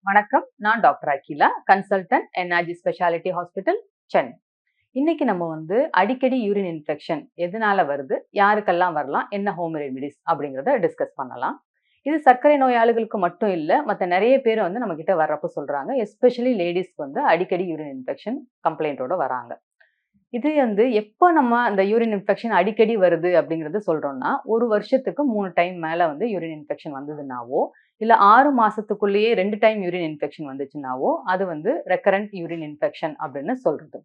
வணக்கம். நான் doctor Akila, consultant NRG speciality hospital, Chennai. இன்னைக்கு நம்ம அடிக்கடி யூரின் இன்ஃபெக்ஷன் எதனால வருது, யாருக்கெல்லாம் வரலாம், என்ன ஹோம் ரெமிடிஸ் அப்படிங்கிறத டிஸ்கஸ் பண்ணலாம். இது சர்க்கரை நோயாளிகளுக்கு மட்டும் இல்ல, மத்த நெறைய பேர் நம்ம கிட்ட வர்றப்ப சொல்றாங்க. எஸ்பெஷலி லேடீஸ்க்கு அடிக்கடி யூரின் இன்ஃபெக்ஷன் கம்ப்ளைண்டோட வராங்க. இது எப்ப நம்ம அந்த யூரின் இன்ஃபெக்ஷன் அடிக்கடி வருது அப்படிங்கிறது சொல்றோம்னா, 1 வருஷத்துக்கு 3 டைம் மேல யூரின் இன்ஃபெக்ஷன் வந்ததுனாவோ, இல்ல 6 மாசத்துக்குள்ளேயே 2 டைம் யூரின் இன்ஃபெக்ஷன் வந்துச்சுனாவோ, அது ரெக்கரண்ட் யூரின் இன்ஃபெக்ஷன் அப்படின்னு சொல்றது.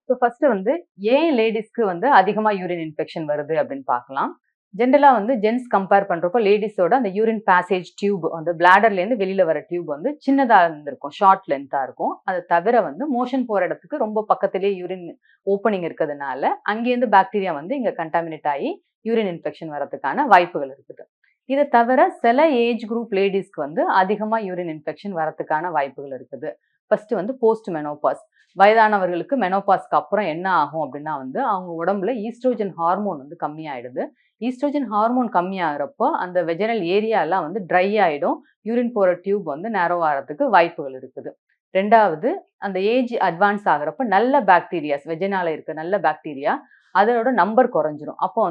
ஸோ ஃபர்ஸ்ட் ஏன் லேடீஸ்க்கு அதிகமா யூரின் இன்ஃபெக்ஷன் வருது அப்படின்னு பார்க்கலாம். ஜென்ரலா ஜென்ட்ஸ் கம்பேர் பண்றப்போ லேடீஸோட அந்த யூரின் பேசேஜ் டியூப் பிளாடர்ல இருந்து வெளியில வர டியூப் சின்னதா இருந்திருக்கும், ஷார்ட் லென்த்தா இருக்கும். அதை தவிர மோஷன் போற இடத்துக்கு ரொம்ப பக்கத்திலேயே யூரின் ஓப்பனிங் இருக்கிறதுனால அங்கேருந்து பாக்டீரியா இங்க கண்டாமினேட் ஆகி யூரின் இன்ஃபெக்ஷன் வரதுக்கான வாய்ப்புகள் இருக்குது. இதை தவிர சில ஏஜ் குரூப் லேடிஸ்க்கு அதிகமா யூரின் இன்ஃபெக்ஷன் வரதுக்கான வாய்ப்புகள் இருக்குது. ஃபர்ஸ்ட் போஸ்ட் மெனோபாஸ், வயதானவர்களுக்கு மெனோபாஸ்க்கு அப்புறம் என்ன ஆகும் அப்படின்னா அவங்க உடம்புல ஈஸ்ட்ரோஜன் ஹார்மோன் கம்மியாயிடுது. ஈஸ்ட்ரோஜன் ஹார்மோன் கம்மியாகிறப்போ அந்த வெஜனல் ஏரியா எல்லாம் ட்ரை ஆயிடும். யூரின் போற டியூப் நேரோ ஆகிறதுக்கு வாய்ப்புகள் இருக்குது. ரெண்டாவது, அந்த ஏஜ் அட்வான்ஸ் ஆகிறப்ப நல்ல பாக்டீரியாஸ், வெஜனால இருக்க நல்ல பாக்டீரியா அதோட நம்பர் குறைஞ்சிரும். அப்போ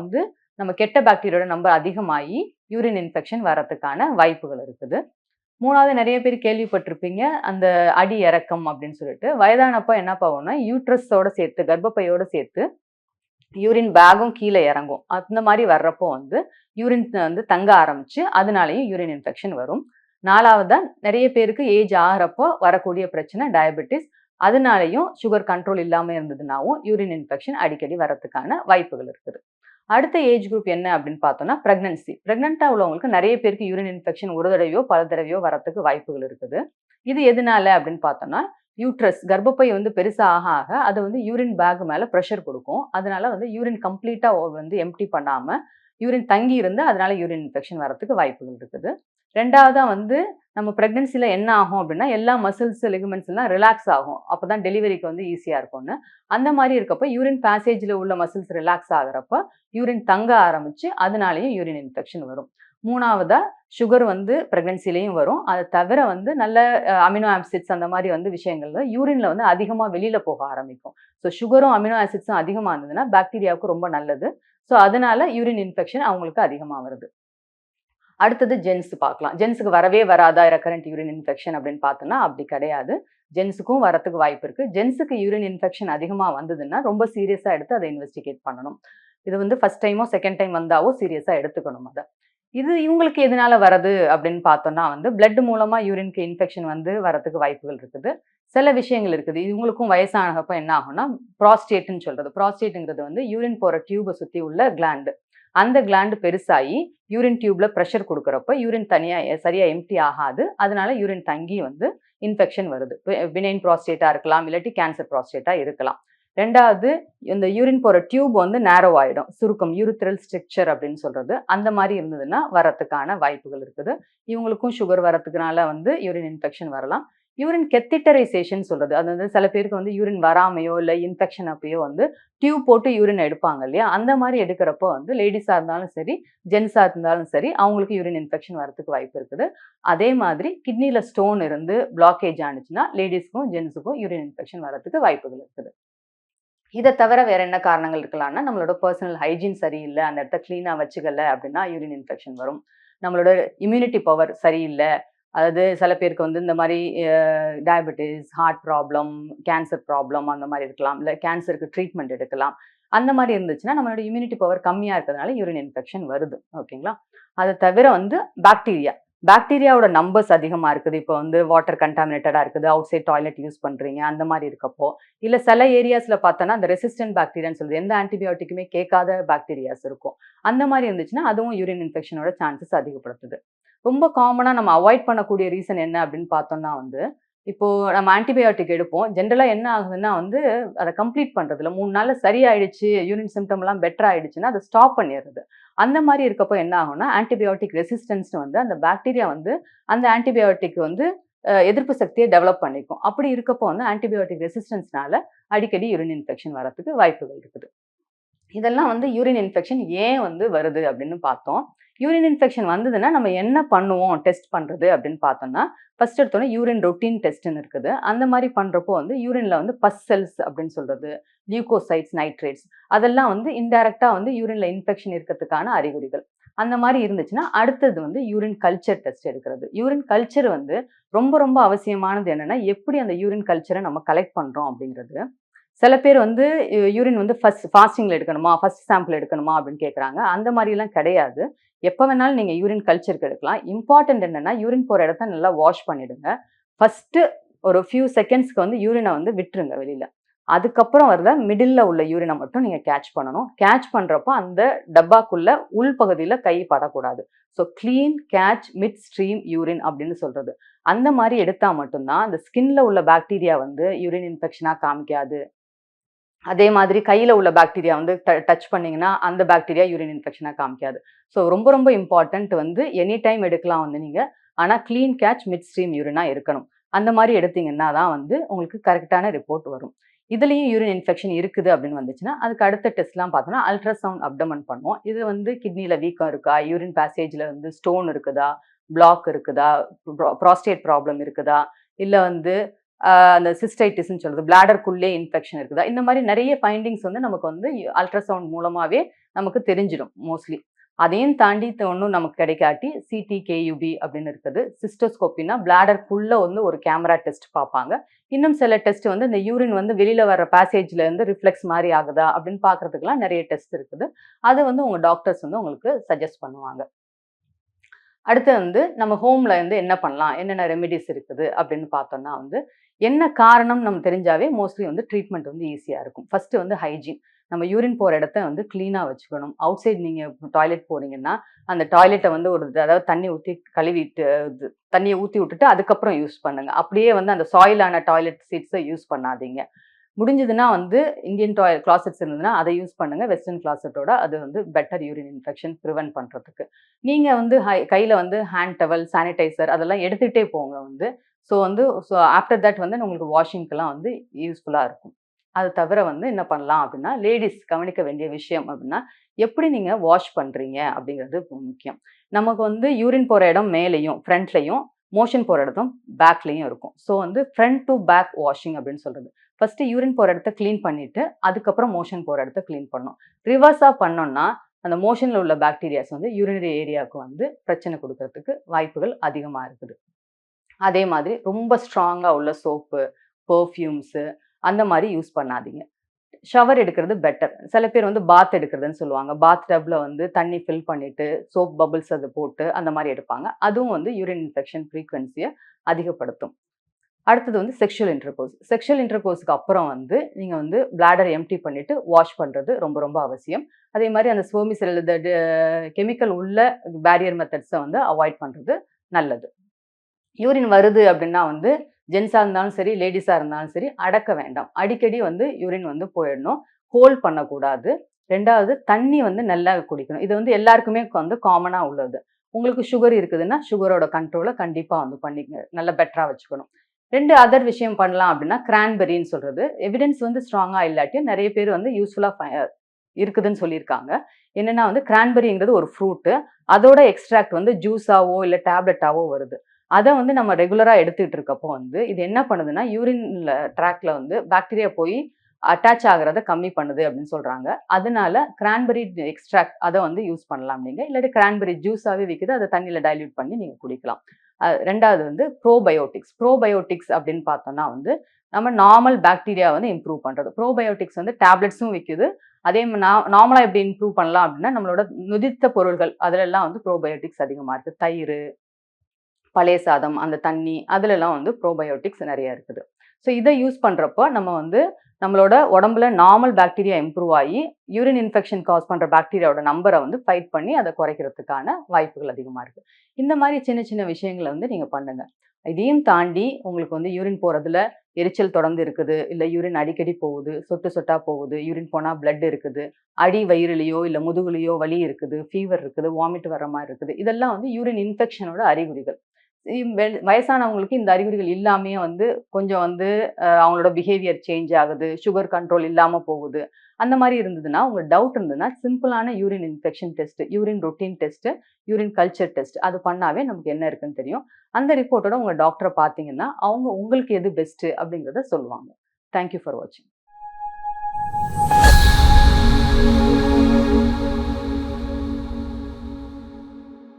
நம்ம கெட்ட பாக்டீரியோட நம்பர் அதிகமாகி யூரின் இன்ஃபெக்ஷன் வரதுக்கான வாய்ப்புகள் இருக்குது. மூணாவது, நிறைய பேர் கேள்விப்பட்டிருப்பீங்க அந்த அடி இறக்கம் அப்படின்னு சொல்லிட்டு. வயதானப்ப என்ன ஆகும்னா யூட்ரஸோட சேர்த்து, கர்ப்பப்பையோட சேர்த்து யூரின் பேகும் கீழே இறங்கும். அந்த மாதிரி வர்றப்போ யூரின் தங்க ஆரம்பிச்சு அதனாலேயும் யூரின் இன்ஃபெக்ஷன் வரும். நாலாவதா, நிறைய பேருக்கு ஏஜ் ஆகிறப்போ வரக்கூடிய பிரச்சனை டயபெட்டிஸ். அதனாலையும் சுகர் கண்ட்ரோல் இல்லாம இருந்ததுனாவும் யூரின் இன்ஃபெக்ஷன் அடிக்கடி வரதுக்கான வாய்ப்புகள் இருக்குது. அடுத்த ஏஜ் குரூப் என்ன அப்படின்னு பார்த்தோம்னா பிரெக்னன்சி. பிரெக்னெண்டா உள்ளவங்களுக்கு நிறைய பேருக்கு யூரின் இன்ஃபெக்ஷன் ஒரு தடவையோ பல தடவையோ வரத்துக்கு வாய்ப்புகள் இருக்குது. இது எதனால அப்படின்னு பார்த்தோம்னா, யூட்ரஸ் கர்ப்பப்பை பெருசா ஆக ஆக அது யூரின் பேக் மேல ப்ரெஷர் கொடுக்கும். அதனால யூரின் கம்ப்ளீட்டா எம்ப்டி பண்ணாம யூரின் தங்கி இருந்து அதனால யூரின் இன்ஃபெக்ஷன் வரதுக்கு வாய்ப்புகள் இருக்குது. ரெண்டாவதா நம்ம பிரெக்னன்சில என்ன ஆகும் அப்படின்னா, எல்லா மசில்ஸ் லிகமெண்ட்ஸ் எல்லாம் ரிலாக்ஸ் ஆகும். அப்பதான் டெலிவரிக்கு ஈஸியா இருக்கும்னு. அந்த மாதிரி இருக்கப்ப யூரின் பேசேஜ்ல உள்ள மசில்ஸ் ரிலாக்ஸ் ஆகுறப்ப யூரின் தங்க ஆரம்பிச்சு அதனாலேயும் யூரின் இன்ஃபெக்ஷன் வரும். மூணாவதா, சுகர் பிரெக்னன்சிலையும் வரும். அதை தவிர நல்ல அமினோ ஆசிட்ஸ் அந்த மாதிரி விஷயங்கள்ல யூரின்ல அதிகமா வெளியில போக ஆரம்பிக்கும். ஸோ சுகரும் அமினோ ஆசிட்ஸும் அதிகமா இருந்ததுன்னா பாக்டீரியாவுக்கு ரொம்ப நல்லது. ஸோ அதனால யூரின் இன்ஃபெக்ஷன் அவங்களுக்கு அதிகமா வருது. அடுத்தது ஜென்ஸ் பார்க்கலாம். ஜென்ஸுக்கு வரவே வராதா ரெக்கரண்ட் யூரின் இன்ஃபெக்ஷன் அப்படின்னு பார்த்தோம்னா அப்படி கிடையாது. ஜென்ஸுக்கும் வரத்துக்கு வாய்ப்பு இருக்கு. ஜென்ஸுக்கு யூரின் இன்ஃபெக்ஷன் அதிகமா வந்ததுன்னா ரொம்ப சீரியஸா எடுத்து அதை இன்வெஸ்டிகேட் பண்ணணும். இது ஃபர்ஸ்ட் டைமோ செகண்ட் டைம் வந்தாவோ சீரியஸா எடுத்துக்கணும் அதை. இது இவங்களுக்கு எதனால வருது அப்படின்னு பார்த்தோம்னா பிளட் மூலமா யூரின்க்கு இன்ஃபெக்ஷன் வரதுக்கு வாய்ப்புகள் இருக்குது. சில விஷயங்கள் இருக்குது. இவங்களுக்கும் வயசானப்ப என்ன ஆகும்னா ப்ராஸ்டேட்னு சொல்றது. ப்ராஸ்டேட்டுங்கிறது யூரின் போற டியூபை சுத்தி உள்ள கிளாண்டு. அந்த கிளாண்டு பெருசாகி யூரின் டியூப்ல ப்ரெஷர் கொடுக்குறப்ப யூரின் தனியா சரியா எம்டி ஆகாது. அதனால யூரின் தங்கி இன்ஃபெக்ஷன் வருது. பினைன் ப்ராஸ்டேட்டா இருக்கலாம், இல்லாட்டி கேன்சர் ப்ராஸ்டேட்டா இருக்கலாம். ரெண்டாவது, இந்த யூரின் போற டியூப் நேரோ ஆயிடும். சுருக்கம், யூரித்ரல் ஸ்ட்ரக்சர் அப்படின்னு சொல்றது. அந்த மாதிரி இருந்ததுன்னா வரத்துக்கான வாய்ப்புகள் இருக்குது. இவங்களுக்கும் சுகர் வரத்துக்குனால யூரின் இன்ஃபெக்ஷன் வரலாம். யூரின் கெத்திட்டரைசேஷன் சொல்றது. அது சில பேருக்கு யூரின் வராமையோ இல்ல இன்ஃபெக்ஷன் அப்பயோ டியூப் போட்டு யூரின் எடுப்பாங்க இல்லையா, அந்த மாதிரி எடுக்கிறப்போ லேடிஸா இருந்தாலும் சரி, ஜென்ஸா இருந்தாலும் சரி, அவங்களுக்கு யூரின் இன்ஃபெக்ஷன் வரதுக்கு வாய்ப்பு இருக்குது. அதே மாதிரி கிட்னில ஸ்டோன் இருந்து பிளாக்கேஜ் ஆனிச்சுன்னா லேடிஸ்க்கும் ஜென்ஸுக்கும் யூரின் இன்ஃபெக்ஷன் வரதுக்கு வாய்ப்புகள் இருக்குது. இதை தவிர வேற என்ன காரணங்கள் இருக்கலாம்னா, நம்மளோட பர்சனல் ஹைஜீன் சரியில்லை, அந்த இடத்த கிளீனா வச்சுக்கல அப்படின்னா யூரின் இன்ஃபெக்ஷன் வரும். நம்மளோட இம்யூனிட்டி பவர் சரியில்லை, அதாவது சில பேருக்கு இந்த மாதிரி diabetes, heart problem, cancer problem அந்த மாதிரி இருக்கலாம். இல்லை கேன்சருக்கு ட்ரீட்மெண்ட் எடுக்கலாம். அந்த மாதிரி இருந்துச்சுன்னா நம்மளோட இம்யூனிட்டி பவர் கம்மியாக இருக்கிறதுனால யூரின் இன்ஃபெக்ஷன் வருது. ஓகேங்களா? அதை தவிர பாக்டீரியா, பாக்டீரியாவோட நம்பர்ஸ் அதிகமாக இருக்குது. இப்போ வாட்டர் கண்டாமினேட்டடாக இருக்குது, அவுட் சைட் டாய்லெட் யூஸ் பண்ணுறீங்க, அந்த மாதிரி இருக்கப்போ, இல்லை சில ஏரியாஸில் பார்த்தோன்னா அந்த ரெசிஸ்டன்ட் பாக்டீரியான்னு சொல்லுது, எந்த ஆன்டிபயோட்டிக்குமே கேட்காத பாக்டீரியாஸ் இருக்கும். அந்த மாதிரி இருந்துச்சுன்னா அதுவும் யூரின் இன்ஃபெக்ஷனோட சான்சஸ் அதிகப்படுத்துது. ரொம்ப காமனாக நம்ம அவாய்ட் பண்ணக்கூடிய ரீசன் என்ன அப்படின்னு பார்த்தோம்னா இப்போ நம்ம ஆன்டிபயோட்டிக் எடுப்போம். ஜென்ரலாக என்ன ஆகுதுன்னா அதை கம்ப்ளீட் பண்ணுறதுல 3 நாளில் சரியாயிடுச்சு, யூரின் சிம்டம்லாம் பெட்டர் ஆயிடுச்சுன்னா அதை ஸ்டாப் பண்ணிடுறது. அந்த மாதிரி இருக்கப்போ என்ன ஆகும்னா ஆன்டிபயோட்டிக் ரெசிஸ்டன்ஸ் அந்த பாக்டீரியா அந்த ஆன்டிபயோட்டிக் எதிர்ப்பு சக்தியை டெவலப் பண்ணிக்கும். அப்படி இருக்கப்போ ஆன்டிபயோட்டிக் ரெசிஸ்டன்ஸ்னால அடிக்கடி யூரின் இன்ஃபெக்ஷன் வரதுக்கு வாய்ப்புகள் இருக்குது. இதெல்லாம் யூரின் இன்ஃபெக்ஷன் ஏன் வருது அப்படின்னு பார்த்தோம். யூரின் இன்ஃபெக்ஷன் வந்ததுன்னா நம்ம என்ன பண்ணுவோம் டெஸ்ட் பண்றது அப்படின்னு பார்த்தோம்னா, ஃபர்ஸ்ட் எடுத்தோனே யூரின் ரொட்டீன் டெஸ்ட்ன்னு இருக்குது. அந்த மாதிரி பண்றப்போ வந்து யூரின்ல வந்து பஸ் செல்ஸ் அப்படின்னு சொல்றது, லியூகோசைட்ஸ், நைட்ரேட்ஸ் அதெல்லாம் வந்து இன்டைரக்ட்டா வந்து யூரின்ல இன்ஃபெக்ஷன் இருக்கிறதுக்கான அறிகுறிகள். அந்த மாதிரி இருந்துச்சுன்னா, அடுத்தது வந்து யூரின் கல்ச்சர் டெஸ்ட் எடுக்கிறது. யூரின் கல்ச்சர் வந்து ரொம்ப ரொம்ப அவசியமானது என்னன்னா, எப்படி அந்த யூரின் கல்ச்சர நம்ம கலெக்ட் பண்றோம் அப்படிங்கிறது. சில பேர் வந்து யூரின் வந்து ஃபாஸ்டிங்ல எடுக்கணுமா? ஃபர்ஸ்ட் சாம்பிள் எடுக்கணுமா? அப்படின்னு கேட்குறாங்க. அந்த மாரிலாம் கிடையாது. எப்ப வேணாலும் நீங்க யூரின் கல்ச்சருக்கு எடுக்கலாம். இம்பார்ட்டன்ட் என்னன்னா, யூரின் போற இடத்த நல்லா வாஷ் பண்ணிடுங்க. ஃபர்ஸ்ட்டு ஒரு ஃபியூ செகண்ட்ஸ்க்கு வந்து யூரின வந்து விட்டுருங்க வெளில. அதுக்கப்புறம் வர்ற மிடில்ல உள்ள யூரின மட்டும் நீங்க கேட்ச் பண்ணணும். கேட்ச் பண்றப்போ அந்த டப்பாக்குள்ள உள் பகுதியில கை படக்கூடாது. So clean, catch, mid stream urine அப்படின்னு சொல்றது. அந்த மாரி எடுத்தா மட்டும் தான் அந்த ஸ்கின்ல உள்ள பாக்டீரியா வந்து யூரின் இன்ஃபெக்ஷனா காமிக்காது. அதே மாதிரி கையில உள்ள பாக்டீரியா வந்து டச் பண்ணீங்கன்னா, அந்த பாக்டீரியா யூரின் இன்ஃபெக்ஷனா காமிக்காது. ஸோ ரொம்ப ரொம்ப இம்பார்ட்டன்ட் வந்து எனி டைம் எடுக்கலாம் வந்து நீங்க. ஆனா கிளீன் கேட்ச் மிட் ஸ்ட்ரீம் யூரினா இருக்கணும். அந்த மாரி எடுத்தீங்கன்னா தான் வந்து உங்களுக்கு கரெக்ட்டான ரிப்போர்ட் வரும். இதுலயும் யூரின் இன்ஃபெக்ஷன் இருக்குது அப்படின்னு வந்துச்சுன்னா, அதுக்கு அடுத்த டெஸ்ட்லாம் பார்த்தோம்னா, அல்ட்ராசவுண்ட் அப்டமன் பண்ணுவோம். இது வந்து கிட்னில வீக்கம் இருக்கா? யூரின் பேசேஜ்ல வந்து ஸ்டோன் இருக்குதா? பிளாக் இருக்குதா? புரோஸ்டேட் ப்ராப்ளம் இருக்குதா? இல்ல வந்து அந்த சிஸ்டைட்டிஸ்ன்னு சொல்றது. பிளாடர்க்குள்ளே இன்ஃபெக்ஷன் இருக்குதா? இந்த மாரி நெறைய ஃபைண்டிங்ஸ் வந்து நமக்கு வந்து அல்ட்ராசவுண்ட் மூலமாவே நமக்கு தெரிஞ்சிடும் மோஸ்ட்லி. அதையும் தாண்டி ஒண்ணும் நமக்கு கிடைக்காட்டி சிடி, கேயுபி அப்படின்னு இருக்குது. சிஸ்டோஸ்கோப்பின்னா பிளாடர்க்குள்ள வந்து ஒரு கேமரா டெஸ்ட் பார்ப்பாங்க. இன்னும் சில டெஸ்ட் வந்து இந்த யூரின் வந்து வெளியில வர பேசேஜ்ல இருந்து ரிஃப்ளெக்ஸ் மாரி ஆகுதா? அப்படின்னு பார்க்கறதுக்குலாம் நெறைய டெஸ்ட் இருக்குது. அது வந்து உங்க டாக்டர்ஸ் வந்து உங்களுக்கு சஜெஸ்ட் பண்ணுவாங்க. அடுத்து வந்து நம்ம ஹோம்ல வந்து என்ன பண்ணலாம்? என்னென்ன ரெமிடீஸ் இருக்குது அப்படின்னு பார்த்தோம்னா வந்து, என்ன காரணம் நம்ம தெரிஞ்சாவே மோஸ்ட்லி வந்து ட்ரீட்மெண்ட் வந்து ஈஸியா இருக்கும். ஃபர்ஸ்ட்டு வந்து ஹைஜீன். நம்ம யூரின் போற இடத்த வந்து கிளீனா வச்சுக்கணும். அவுட் சைட் நீங்க டாய்லெட் போறீங்கன்னா, அந்த டாய்லெட்ட வந்து ஒரு அதாவது தண்ணி ஊத்தி கழுவிட்டு தண்ணிய ஊத்தி விட்டுட்டு அதுக்கப்புறம் யூஸ் பண்ணுங்க. அப்படியே வந்து அந்த சாயிலான டாய்லெட் சீட்ஸ யூஸ் பண்ணாதீங்க. முடிஞ்சதுன்னா வந்து இந்தியன் கிளாசெட்ஸ் இருந்ததுன்னா, அத யூஸ் பண்ணுங்க. வெஸ்டர்ன் கிளாசெட்டோட அது வந்து பெட்டர் யூரின் இன்ஃபெக்ஷன் பிரிவென்ட் பண்றதுக்கு. நீங்க வந்து கையில வந்து ஹேண்ட் டவல், சானிடைசர் அதெல்லாம் எடுத்துக்கிட்டே போங்க வந்து. ஸோ ஆஃப்டர் தட் வந்து உங்களுக்கு வாஷிங்க்கெல்லாம் வந்து யூஸ்ஃபுல்லா இருக்கும். அது தவிர வந்து என்ன பண்ணலாம் அப்படின்னா, லேடீஸ் கவனிக்க வேண்டிய விஷயம் அப்படின்னா, எப்படி நீங்க வாஷ் பண்றீங்க அப்படிங்கிறது முக்கியம். நமக்கு வந்து யூரின் போற இடம் மேலேயும், ஃப்ரண்ட்லயும், மோஷன் போற இடத்தும் பேக்லயும் இருக்கும். ஸோ வந்து ஃப்ரண்ட் டூ பேக் வாஷிங் அப்படின்னு சொல்றது. ஃபர்ஸ்ட்டு யூரின் போற இடத்த கிளீன் பண்ணிட்டு, அதுக்கப்புறம் மோஷன் போற இடத்த கிளீன் பண்ணணும். ரிவர்ஸா பண்ணோம்னா, அந்த மோஷன்ல உள்ள பாக்டீரியாஸ் வந்து யூரினரி ஏரியாவுக்கு வந்து பிரச்சனை குடுக்கறதுக்கு வாய்ப்புகள் அதிகமா இருக்குது. அதே மாதிரி ரொம்ப ஸ்ட்ராங்கா உள்ள சோப்பு, பெர்ஃப்யூம்ஸு அந்த மாரி யூஸ் பண்ணாதீங்க. ஷவர் எடுக்கிறது பெட்டர். சில பேர் வந்து பாத் எடுக்கிறதுன்னு சொல்லுவாங்க. பாத் டப்ல வந்து தண்ணி ஃபில் பண்ணிட்டு, சோப் பபிள்ஸ் அத போட்டு அந்த மாரி எடுப்பாங்க. அதுவும் வந்து யூரின் இன்ஃபெக்ஷன் ஃப்ரீக்வென்சிய அதிகப்படுத்தும். அடுத்தது வந்து செக்ஷுவல் இன்டர்கோர்ஸ். செக்ஷுவல் இன்டர்கோர்ஸ்க்கு அப்புறம் வந்து நீங்க வந்து பிளாடர் எம்ப்டி பண்ணிட்டு வாஷ் பண்றது ரொம்ப ரொம்ப அவசியம். அதே மாரி அந்த ஸ்பெர்மிசெல் கெமிக்கல் உள்ள பேரியர் மெத்தட்ஸ வந்து அவாய்ட் பண்றது நல்லது. யூரின் வருது அப்படின்னா வந்து ஜென்ஸா இருந்தாலும் சரி, லேடீஸா இருந்தாலும் சரி அடக்க வேண்டாம். அடிக்கடி வந்து யூரின் வந்து போயிடணும். ஹோல்ட் பண்ணக்கூடாது. 2வது தண்ணி வந்து நல்லா குடிக்கணும். இது வந்து எல்லாருக்குமே வந்து காமனா உள்ளது. உங்களுக்கு சுகர் இருக்குதுன்னா, சுகரோட கண்ட்ரோல கண்டிப்பா வந்து பண்ணிக்கங்க. நல்லா பெட்டரா வச்சுக்கணும். 2 அதர் விஷயம் பண்ணலாம் அப்படின்னா, கிரான்பெர்ரின்னு சொல்றது. எவிடன்ஸ் வந்து ஸ்ட்ராங்கா இல்லாட்டியும் நெறைய பேர் வந்து யூஸ்ஃபுல்லா இருக்குதுன்னு சொல்லியிருக்காங்க. என்னன்னா வந்து கிரான்பெர்ரிங்கிறது ஒரு ஃப்ரூட்டு. அதோட எக்ஸ்ட்ராக்ட் வந்து ஜூஸாவோ, இல்ல டேப்லெட்டாவோ வருது. அத வந்து நம்ம ரெகுலரா எடுத்துட்டு இருக்கப்போ வந்து, இது என்ன பண்ணுதுன்னா, யூரின்ல ட்ராக்ல வந்து பாக்டீரியா போய் அட்டாச் ஆகுறத கம்மி பண்ணுது அப்படின்னு சொல்றாங்க. அதனால கிரான்பெர்ரி எக்ஸ்ட்ராக்ட் அத வந்து யூஸ் பண்ணலாம் நீங்க. இல்லாட்டி கிரான்பெர்ரி ஜூஸாவே விக்குது. அத தண்ணீல டைல்யூட் பண்ணி நீங்க குடிக்கலாம். 2வது வந்து ப்ரோபயோட்டிக்ஸ். ப்ரோபயோட்டிக்ஸ் அப்படின்னு பார்த்தோம்னா வந்து, நம்ம நார்மல் பாக்டீரியா வந்து இம்ப்ரூவ் பண்றது. ப்ரோபயோட்டிக்ஸ் வந்து டேப்லெட்ஸும் விக்குது. அதே நார்மலா எப்படி இம்ப்ரூவ் பண்ணலாம் அப்படின்னா, நம்மளோட நொதித்த பொருள்கள் அதுலலாம் வந்து ப்ரோபயோட்டிக்ஸ் அதிகமா இருக்கு. தயிரு, பழைய சாதம், அந்த தண்ணி அதுலலாம் வந்து ப்ரோபயோட்டிக்ஸ் நெறைய இருக்குது. ஸோ இத யூஸ் பண்றப்போ நம்ம வந்து நம்மளோட உடம்புல நார்மல் பாக்டீரியா இம்ப்ரூவ் ஆயி, யூரின் இன்ஃபெக்ஷன் காஸ் பண்ற பாக்டீரியாவோட நம்பர வந்து ஃபைட் பண்ணி அத குறைக்கிறதுக்கான வாய்ப்புகள் அதிகமா இருக்கு. இந்த மாரி சின்ன சின்ன விஷயங்கள வந்து நீங்க பண்ணுங்க. இதையும் தாண்டி உங்களுக்கு வந்து யூரின் போறதுல எரிச்சல் தொடர்ந்து இருக்குது, இல்ல யூரின் அடிக்கடி போகுது, சொட்டு சொட்டா போகுது, யூரின் போனா பிளட் இருக்குது, அடி வயிறுலயோ, இல்ல முதுகுலயோ வலி இருக்குது, ஃபீவர் இருக்குது, வாமிட் வர்ற மாரி இருக்குது. இதெல்லாம் வந்து யூரின் இன்ஃபெக்ஷனோட அறிகுறிகள். வயசானவங்களுக்கு இந்த அறிகுறிகள் இல்லாமயே வந்து கொஞ்சம் வந்து அவங்களோட பிஹேவியர் சேஞ்ச் ஆகுது. சுகர் கண்ட்ரோல் இல்லாம போகுது. அந்த மாதிரி இருந்ததுன்னா, உங்களுக்கு டவுட் இருந்ததுன்னா, சிம்பிளான urine infection test, urine routine test, urine culture test அது பண்ணாவே நமக்கு என்ன இருக்குன்னு தெரியும். அந்த ரிப்போர்ட்டோட உங்க டாக்டர பார்த்தீங்கன்னா, அவங்க உங்களுக்கு எது பெஸ்ட் அப்படிங்கிறத சொல்லுவாங்க. தேங்க் யூ ஃபார் வாட்சிங்.